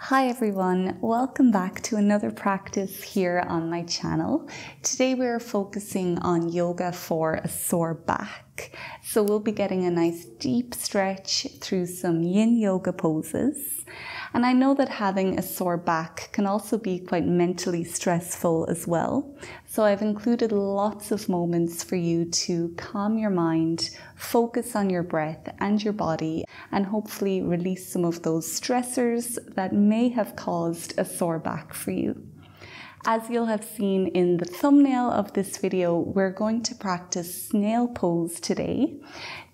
Hi everyone, welcome back to another practice here on my channel. Today we're focusing on yoga for a sore back. So we'll be getting a nice deep stretch through some yin yoga poses. And I know that having a sore back can also be quite mentally stressful as well. So I've included lots of moments for you to calm your mind, focus on your breath and your body, and hopefully release some of those stressors that may have caused a sore back for you. As you'll have seen in the thumbnail of this video, we're going to practice snail pose today.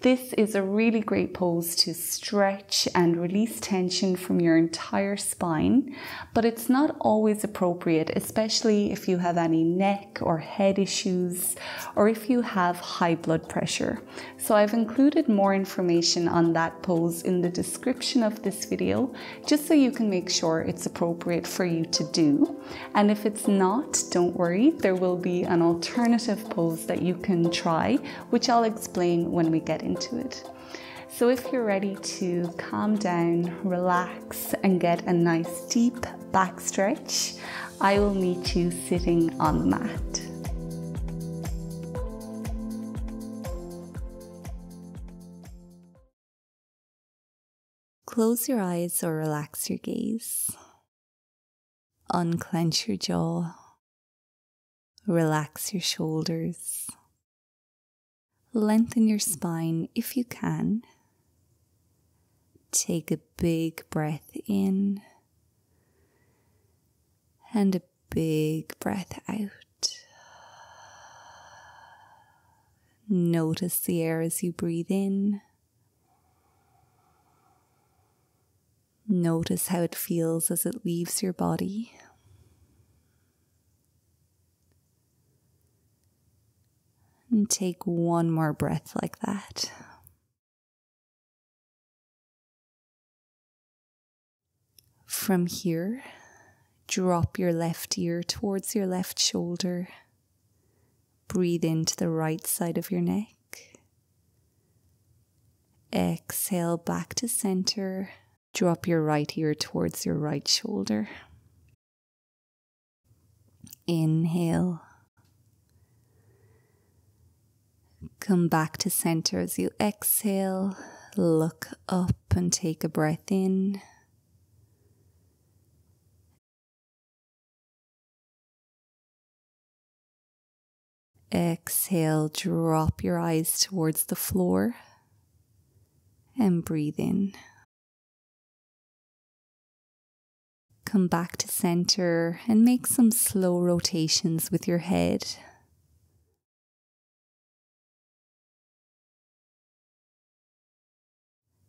This is a really great pose to stretch and release tension from your entire spine, but it's not always appropriate, especially if you have any neck or head issues, or if you have high blood pressure. So I've included more information on that pose in the description of this video, just so you can make sure it's appropriate for you to do. And if it's not, don't worry, there will be an alternative pose that you can try, which I'll explain when we get into it. So if you're ready to calm down, relax, and get a nice deep back stretch, I will meet you sitting on the mat. Close your eyes or relax your gaze. Unclench your jaw. Relax your shoulders. Lengthen your spine if you can. Take a big breath in and a big breath out. Notice the air as you breathe in. Notice how it feels as it leaves your body. And take one more breath like that. From here, drop your left ear towards your left shoulder. Breathe into the right side of your neck. Exhale back to center. Drop your right ear towards your right shoulder. Inhale. Come back to center as you exhale. Look up and take a breath in. Exhale, drop your eyes towards the floor and breathe in. Come back to center and make some slow rotations with your head.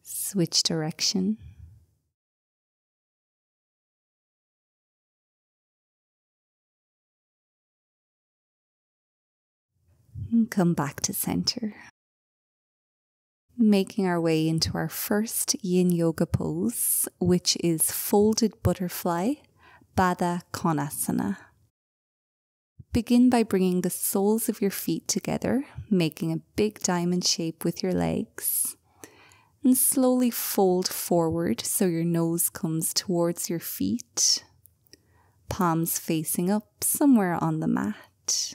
Switch direction. And come back to center. Making our way into our first yin yoga pose, which is folded butterfly, Baddha Konasana. Begin by bringing the soles of your feet together, making a big diamond shape with your legs. And slowly fold forward so your nose comes towards your feet. Palms facing up somewhere on the mat.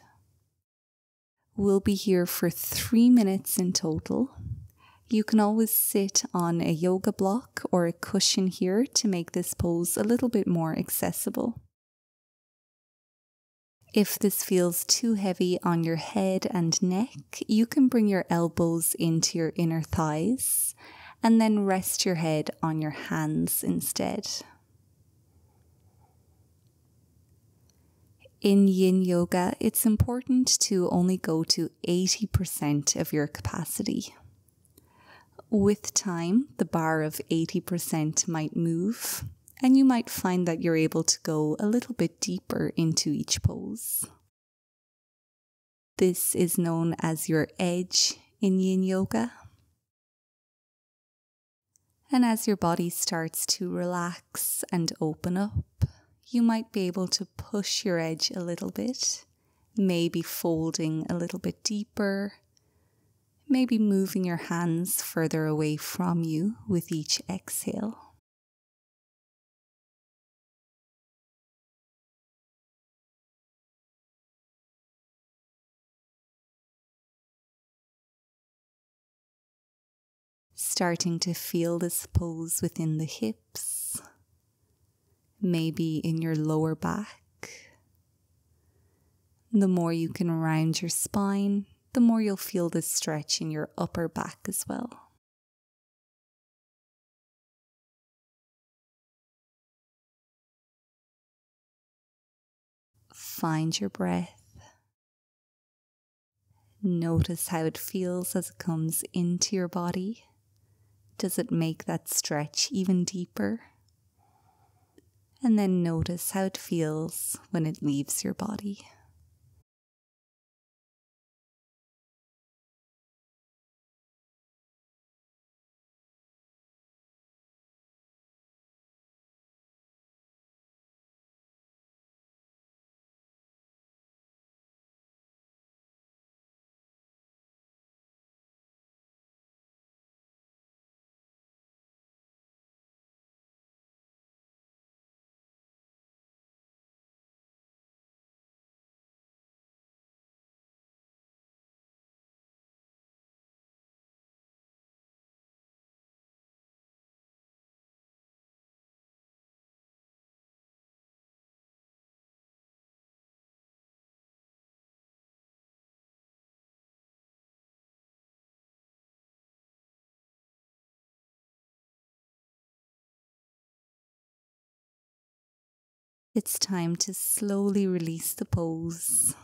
We'll be here for 3 minutes in total. You can always sit on a yoga block or a cushion here to make this pose a little bit more accessible. If this feels too heavy on your head and neck, you can bring your elbows into your inner thighs and then rest your head on your hands instead. In yin yoga, it's important to only go to 80% of your capacity. With time, the bar of 80% might move, and you might find that you're able to go a little bit deeper into each pose. This is known as your edge in yin yoga. And as your body starts to relax and open up, you might be able to push your edge a little bit, maybe folding a little bit deeper, maybe moving your hands further away from you with each exhale. starting to feel this pose within the hips, maybe in your lower back. The more you can round your spine, the more you'll feel this stretch in your upper back as well. Find your breath. Notice how it feels as it comes into your body. Does it make that stretch even deeper? And then notice how it feels when it leaves your body. It's time to slowly release the pose.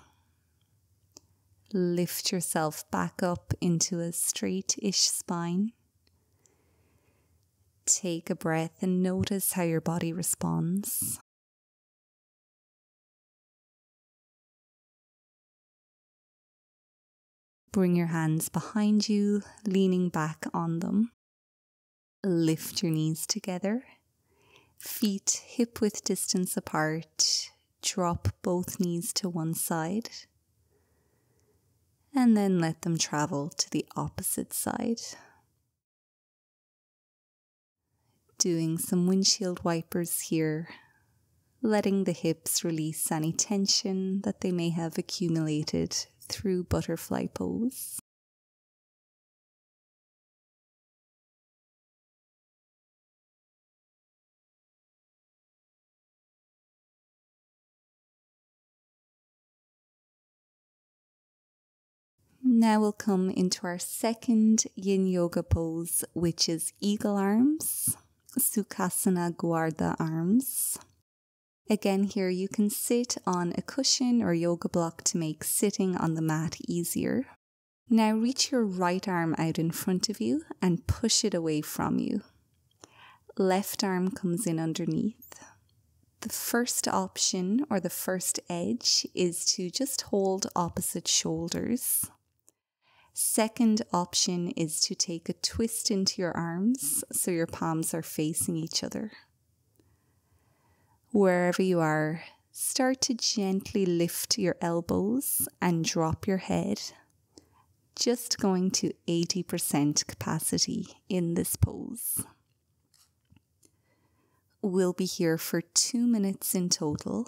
Lift yourself back up into a straight-ish spine. Take a breath and notice how your body responds. Bring your hands behind you, leaning back on them. Lift your knees together. Feet hip-width distance apart. Drop both knees to one side. And then let them travel to the opposite side. Doing some windshield wipers here. Letting the hips release any tension that they may have accumulated through butterfly pose. Now we'll come into our second yin yoga pose, which is eagle arms, Sukhasana Garuda arms. Again, here you can sit on a cushion or yoga block to make sitting on the mat easier. Now reach your right arm out in front of you and push it away from you. Left arm comes in underneath. The first option or the first edge is to just hold opposite shoulders. Second option is to take a twist into your arms so your palms are facing each other. Wherever you are, start to gently lift your elbows and drop your head, just going to 80% capacity in this pose. We'll be here for 2 minutes in total.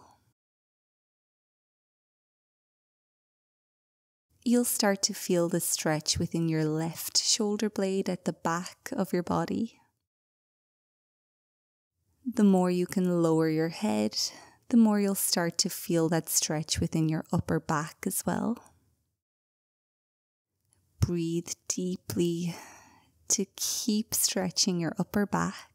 You'll start to feel the stretch within your left shoulder blade at the back of your body. The more you can lower your head, the more you'll start to feel that stretch within your upper back as well. Breathe deeply to keep stretching your upper back.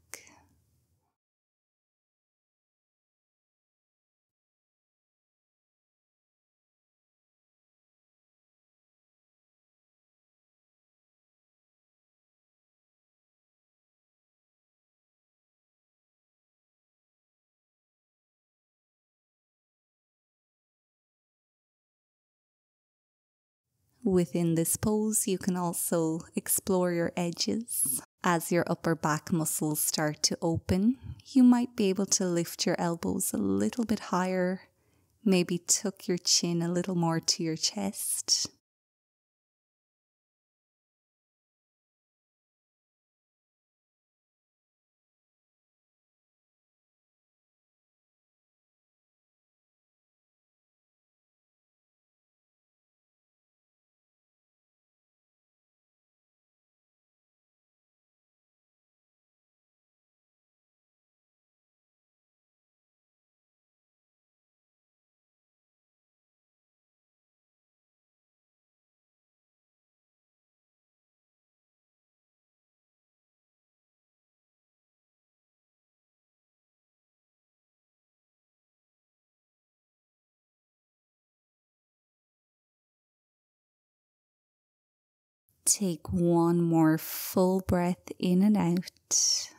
Within this pose, you can also explore your edges. As your upper back muscles start to open, you might be able to lift your elbows a little bit higher, maybe tuck your chin a little more to your chest. Take one more full breath in and out.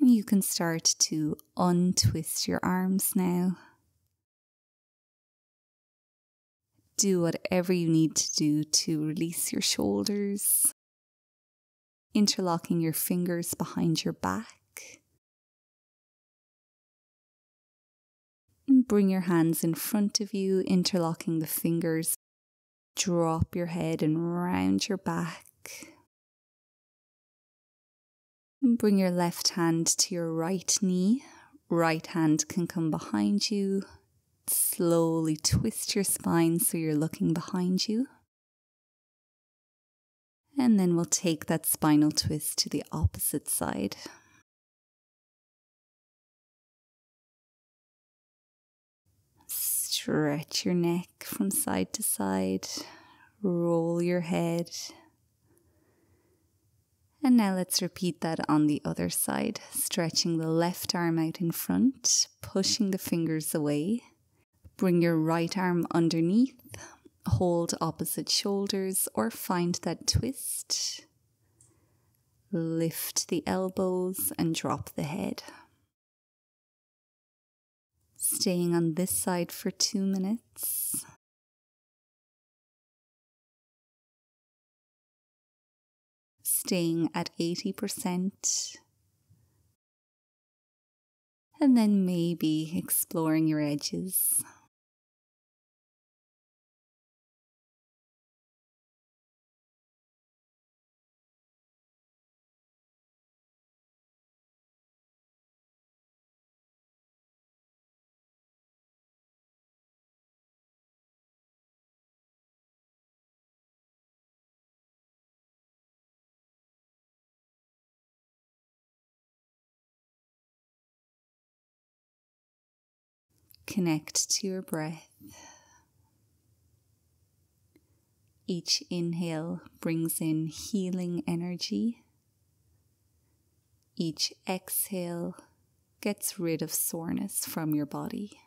And you can start to untwist your arms now. Do whatever you need to do to release your shoulders, interlocking your fingers behind your back. And bring your hands in front of you, interlocking the fingers. Drop your head and round your back. And bring your left hand to your right knee. Right hand can come behind you. Slowly twist your spine so you're looking behind you. And then we'll take that spinal twist to the opposite side. Stretch your neck from side to side. Roll your head. And now let's repeat that on the other side. Stretching the left arm out in front, pushing the fingers away. Bring your right arm underneath. Hold opposite shoulders or find that twist. Lift the elbows and drop the head. Staying on this side for 2 minutes. Staying at 80%. And then maybe exploring your edges. Connect to your breath. Each inhale brings in healing energy. Each exhale gets rid of soreness from your body.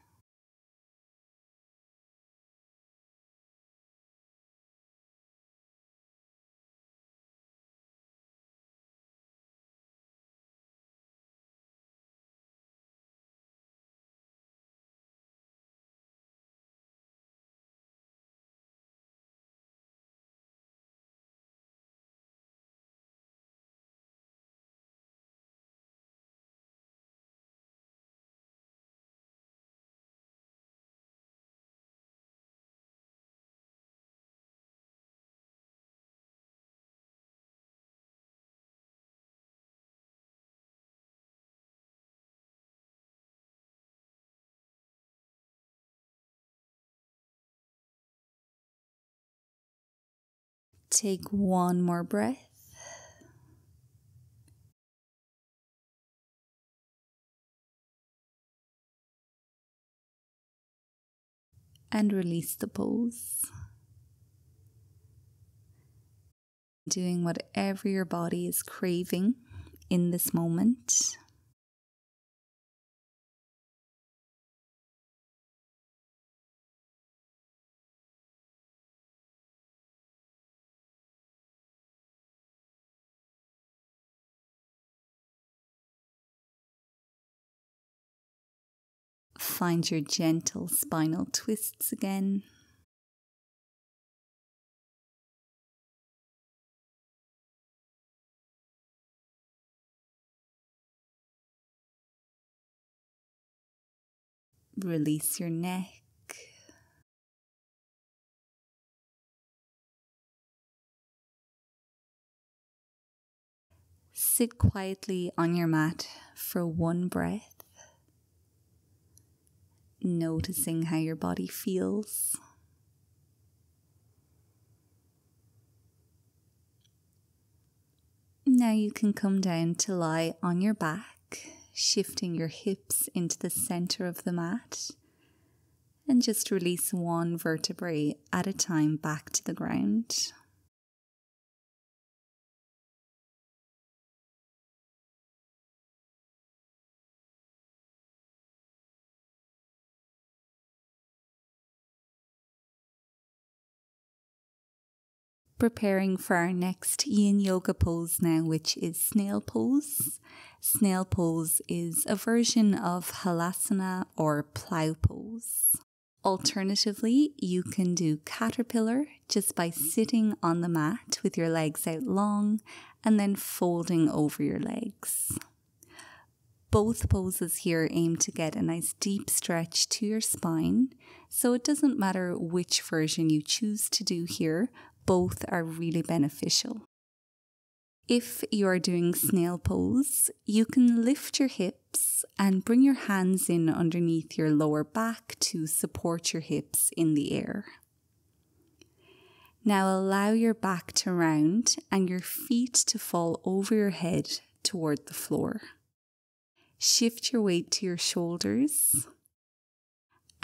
Take one more breath. And release the pose. Doing whatever your body is craving in this moment. Find your gentle spinal twists again. Release your neck. Sit quietly on your mat for one breath, noticing how your body feels. Now you can come down to lie on your back, shifting your hips into the center of the mat, and just release one vertebrae at a time back to the ground. Preparing for our next yin yoga pose now, which is snail pose. Snail pose is a version of halasana or plow pose. Alternatively, you can do caterpillar just by sitting on the mat with your legs out long and then folding over your legs. Both poses here aim to get a nice deep stretch to your spine, so it doesn't matter which version you choose to do here, both are really beneficial. If you are doing snail pose, you can lift your hips and bring your hands in underneath your lower back to support your hips in the air. Now allow your back to round and your feet to fall over your head toward the floor. Shift your weight to your shoulders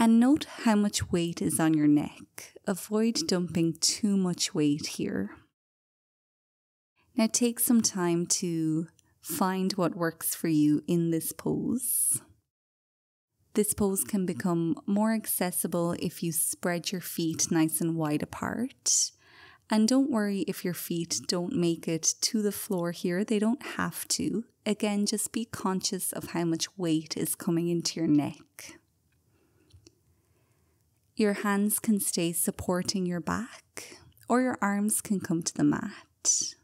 and note how much weight is on your neck. Avoid dumping too much weight here. Now take some time to find what works for you in this pose. This pose can become more accessible if you spread your feet nice and wide apart. And don't worry if your feet don't make it to the floor here, they don't have to. Again, just be conscious of how much weight is coming into your neck. Your hands can stay supporting your back, or your arms can come to the mat.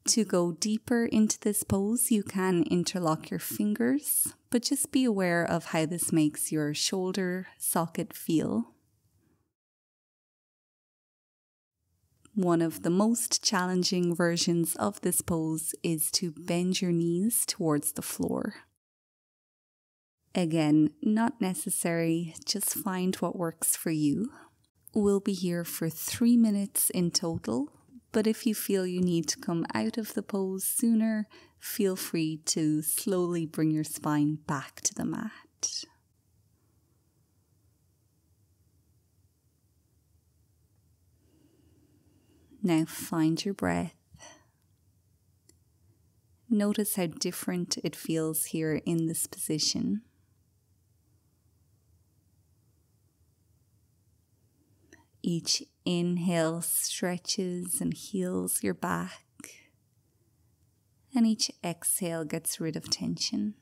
To go deeper into this pose, you can interlock your fingers, but just be aware of how this makes your shoulder socket feel. One of the most challenging versions of this pose is to bend your knees towards the floor. Again, not necessary, just find what works for you. We'll be here for 3 minutes in total, but if you feel you need to come out of the pose sooner, feel free to slowly bring your spine back to the mat. Now find your breath. Notice how different it feels here in this position. Each inhale stretches and heals your back, and each exhale gets rid of tension.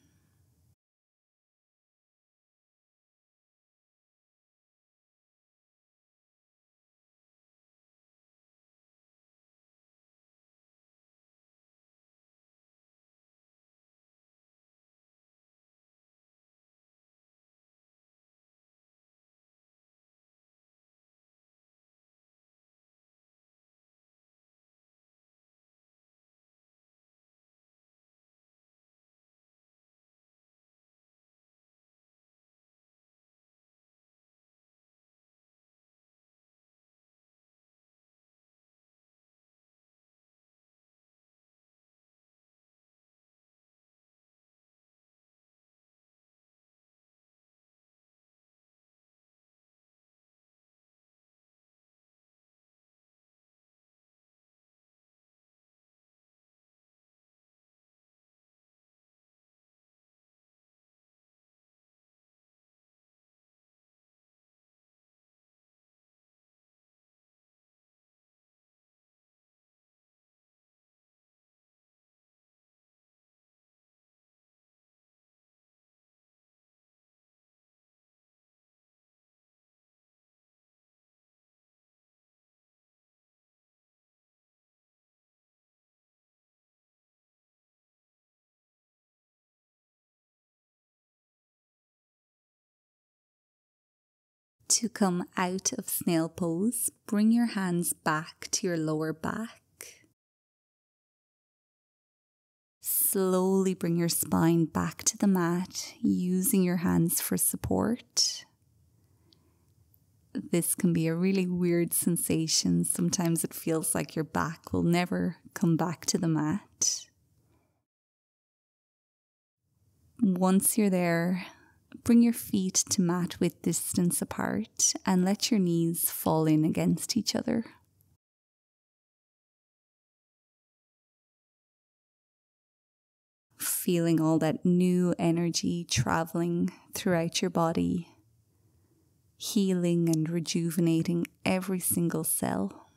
To come out of snail pose, bring your hands back to your lower back. Slowly bring your spine back to the mat, using your hands for support. This can be a really weird sensation. Sometimes it feels like your back will never come back to the mat. Once you're there, bring your feet to mat with distance apart and let your knees fall in against each other. Feeling all that new energy traveling throughout your body, healing and rejuvenating every single cell.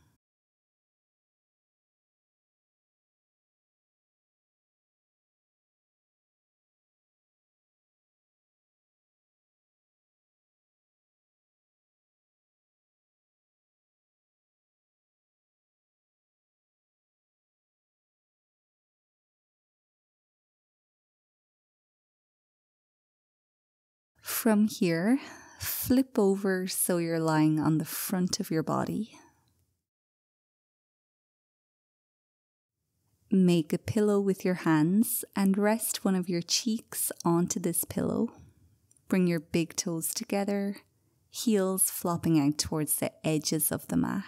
From here, flip over so you're lying on the front of your body. Make a pillow with your hands and rest one of your cheeks onto this pillow. Bring your big toes together, heels flopping out towards the edges of the mat.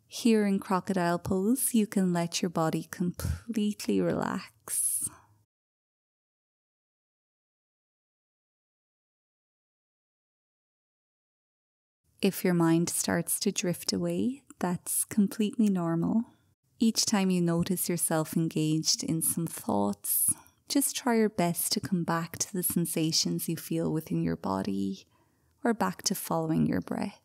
Here in crocodile pose, you can let your body completely relax. If your mind starts to drift away, that's completely normal. Each time you notice yourself engaged in some thoughts, just try your best to come back to the sensations you feel within your body or back to following your breath.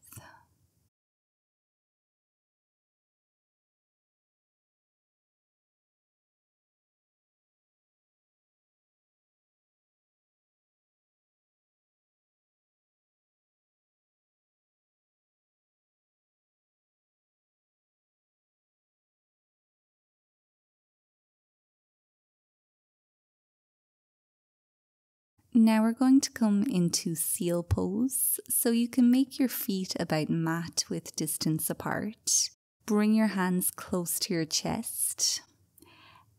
Now we're going to come into seal pose, so you can make your feet about mat width distance apart. Bring your hands close to your chest,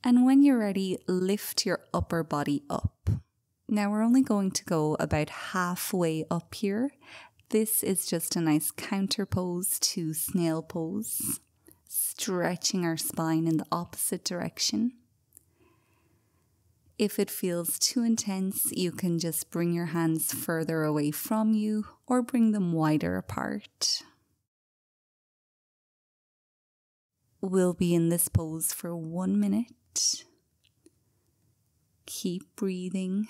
and when you're ready, lift your upper body up. Now we're only going to go about halfway up here. This is just a nice counter pose to snail pose, stretching our spine in the opposite direction. If it feels too intense, you can just bring your hands further away from you or bring them wider apart. We'll be in this pose for 1 minute. Keep breathing.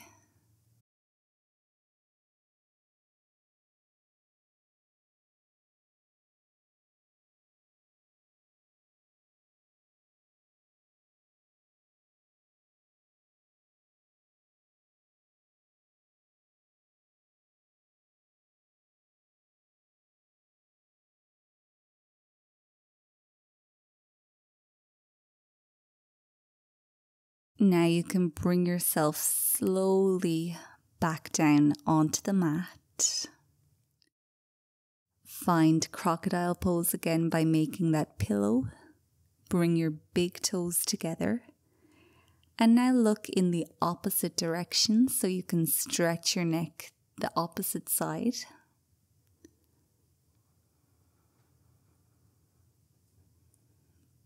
Now you can bring yourself slowly back down onto the mat. Find crocodile pose again by making that pillow. Bring your big toes together. And now look in the opposite direction so you can stretch your neck the opposite side.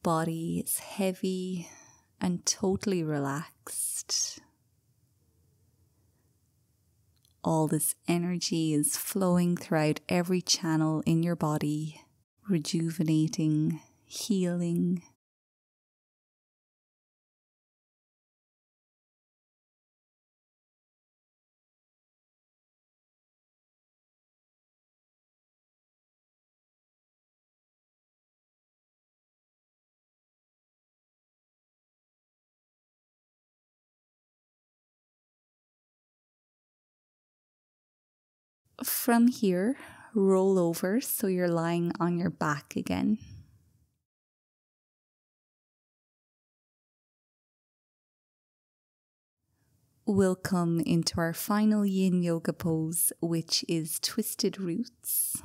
Body is heavy and totally relaxed. All this energy is flowing throughout every channel in your body, rejuvenating, healing. From here, roll over so you're lying on your back again. We'll come into our final yin yoga pose, which is twisted roots.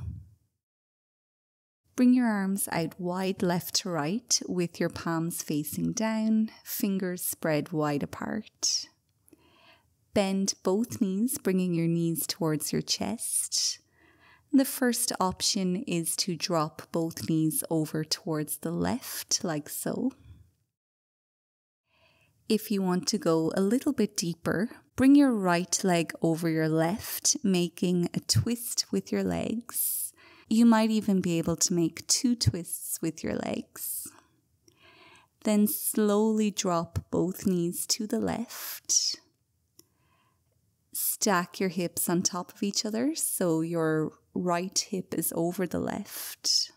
Bring your arms out wide left to right with your palms facing down, fingers spread wide apart. Bend both knees, bringing your knees towards your chest. The first option is to drop both knees over towards the left, like so. If you want to go a little bit deeper, bring your right leg over your left, making a twist with your legs. You might even be able to make 2 twists with your legs. Then slowly drop both knees to the left. Stack your hips on top of each other so your right hip is over the left.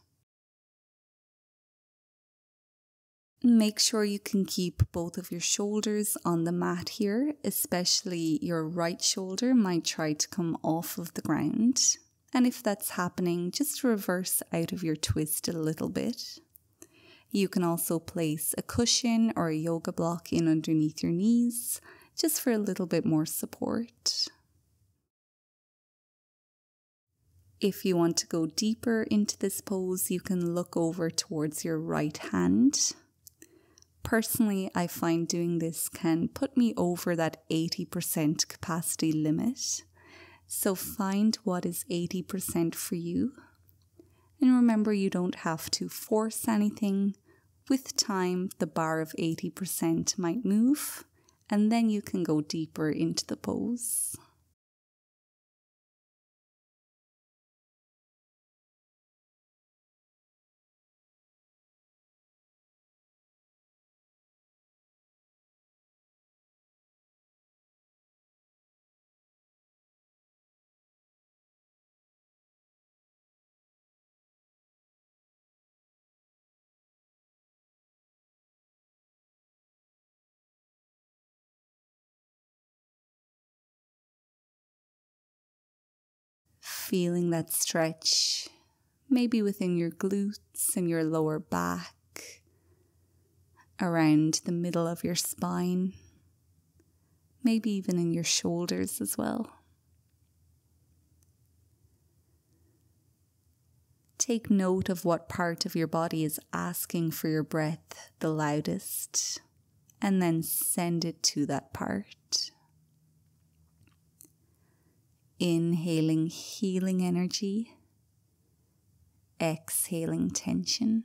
Make sure you can keep both of your shoulders on the mat here, especially your right shoulder might try to come off of the ground. And if that's happening, just reverse out of your twist a little bit. You can also place a cushion or a yoga block in underneath your knees, just for a little bit more support. If you want to go deeper into this pose, you can look over towards your right hand. Personally, I find doing this can put me over that 80% capacity limit. So find what is 80% for you. And remember, you don't have to force anything. With time, the bar of 80% might move, and then you can go deeper into the pose. Feeling that stretch, maybe within your glutes and your lower back, around the middle of your spine, maybe even in your shoulders as well. Take note of what part of your body is asking for your breath the loudest, and then send it to that part. Inhaling healing energy, exhaling tension.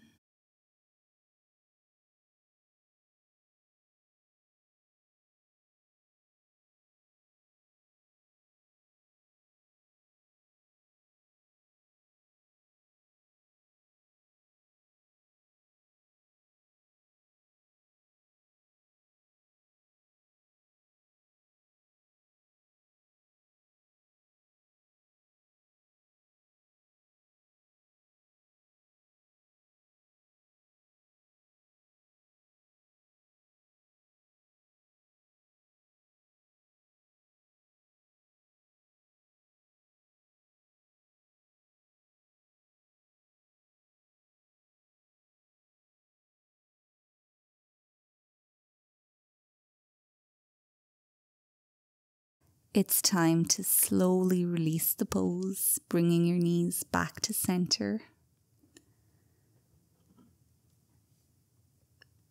It's time to slowly release the pose, bringing your knees back to center.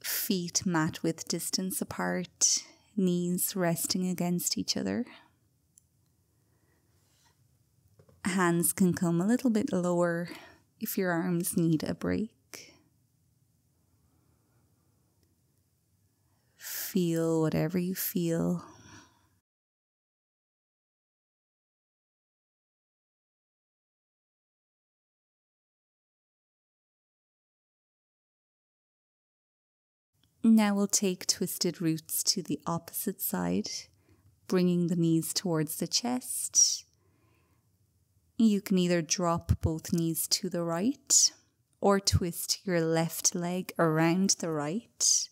Feet mat width distance apart, knees resting against each other. Hands can come a little bit lower if your arms need a break. Feel whatever you feel. Now we'll take twisted roots to the opposite side, bringing the knees towards the chest. You can either drop both knees to the right or twist your left leg around the right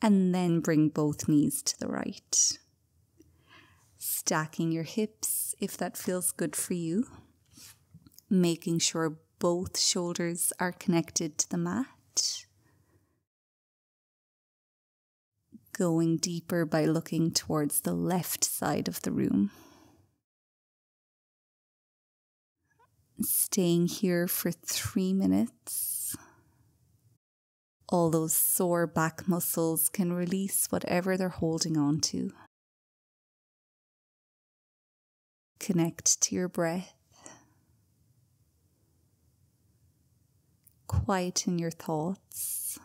and then bring both knees to the right. Stacking your hips if that feels good for you. Making sure both shoulders are connected to the mat. Going deeper by looking towards the left side of the room. Staying here for 3 minutes. All those sore back muscles can release whatever they're holding on to. Connect to your breath. Quieten your thoughts.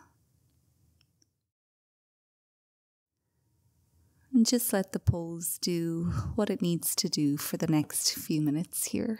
And just let the pose do what it needs to do for the next few minutes here.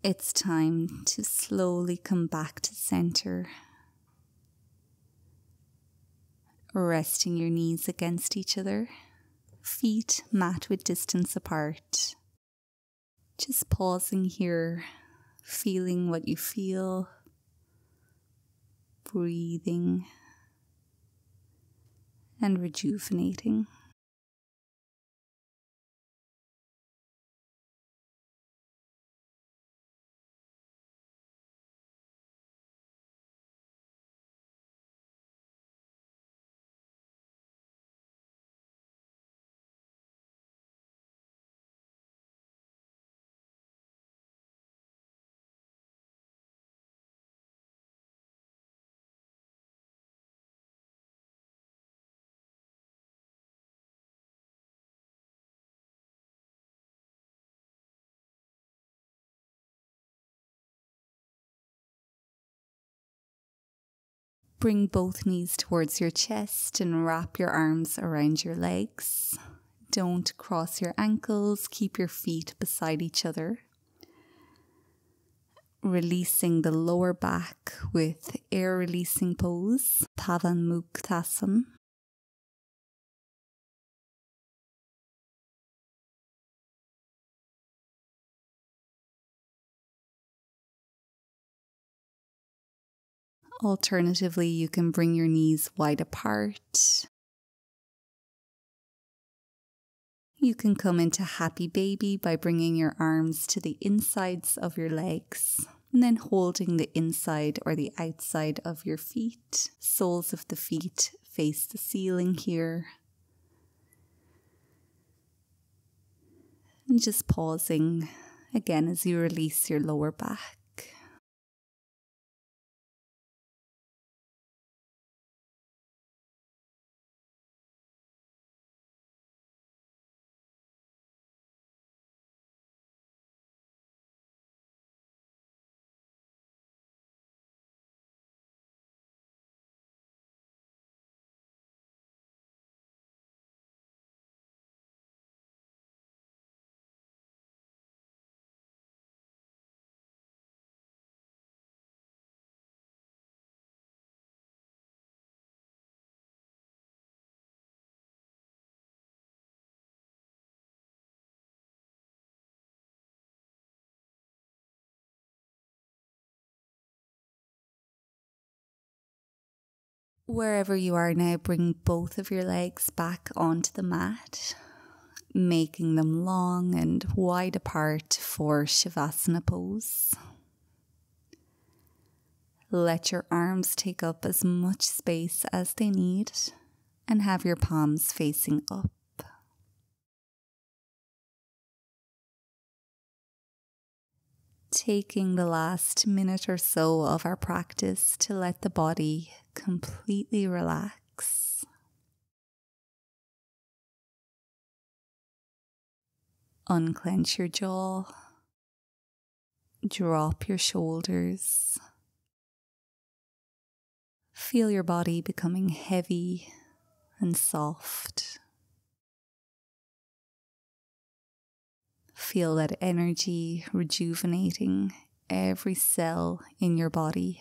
It's time to slowly come back to center, resting your knees against each other, feet mat width distance apart. Just pausing here, feeling what you feel, breathing and rejuvenating. Bring both knees towards your chest and wrap your arms around your legs. Don't cross your ankles, keep your feet beside each other. Releasing the lower back with air releasing pose, Pavanamuktasana. Alternatively, you can bring your knees wide apart. You can come into happy baby by bringing your arms to the insides of your legs and then holding the inside or the outside of your feet. Soles of the feet face the ceiling here. And just pausing again as you release your lower back. Wherever you are now, bring both of your legs back onto the mat, making them long and wide apart for Savasana pose. Let your arms take up as much space as they need and have your palms facing up. Taking the last minute or so of our practice to let the body completely relax. Unclench your jaw. Drop your shoulders. Feel your body becoming heavy and soft. Feel that energy rejuvenating every cell in your body.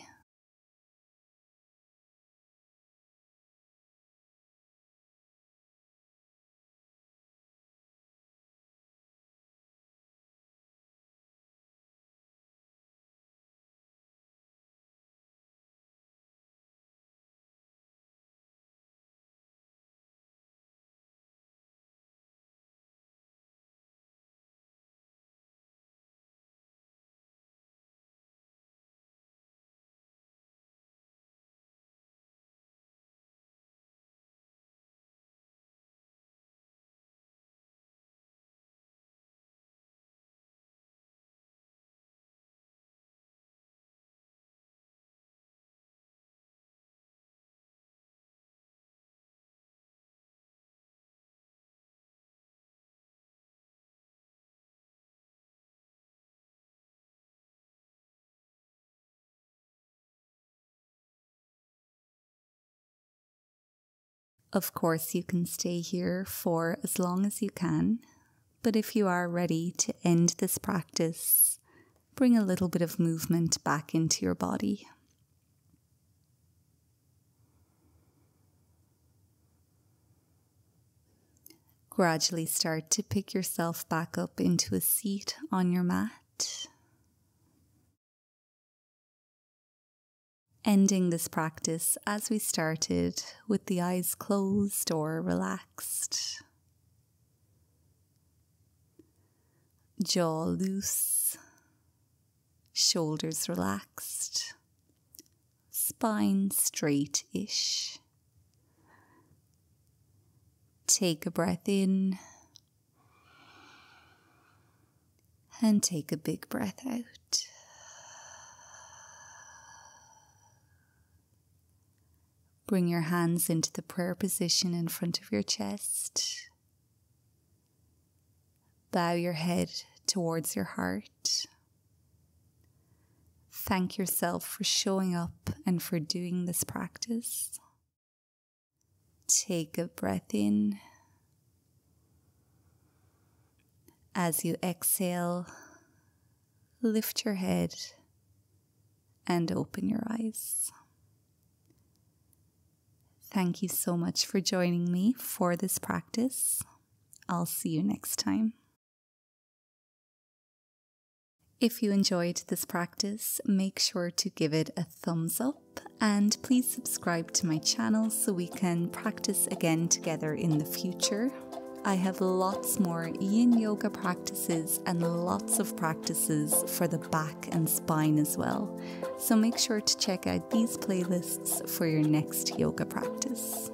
Of course, you can stay here for as long as you can, but if you are ready to end this practice, bring a little bit of movement back into your body. Gradually start to pick yourself back up into a seat on your mat. Ending this practice as we started, with the eyes closed or relaxed. Jaw loose, shoulders relaxed, spine straight-ish. Take a breath in and take a big breath out. Bring your hands into the prayer position in front of your chest. Bow your head towards your heart. Thank yourself for showing up and for doing this practice. Take a breath in. As you exhale, lift your head and open your eyes. Thank you so much for joining me for this practice. I'll see you next time. If you enjoyed this practice, make sure to give it a thumbs up and please subscribe to my channel so we can practice again together in the future. I have lots more yin yoga practices and lots of practices for the back and spine as well. So make sure to check out these playlists for your next yoga practice.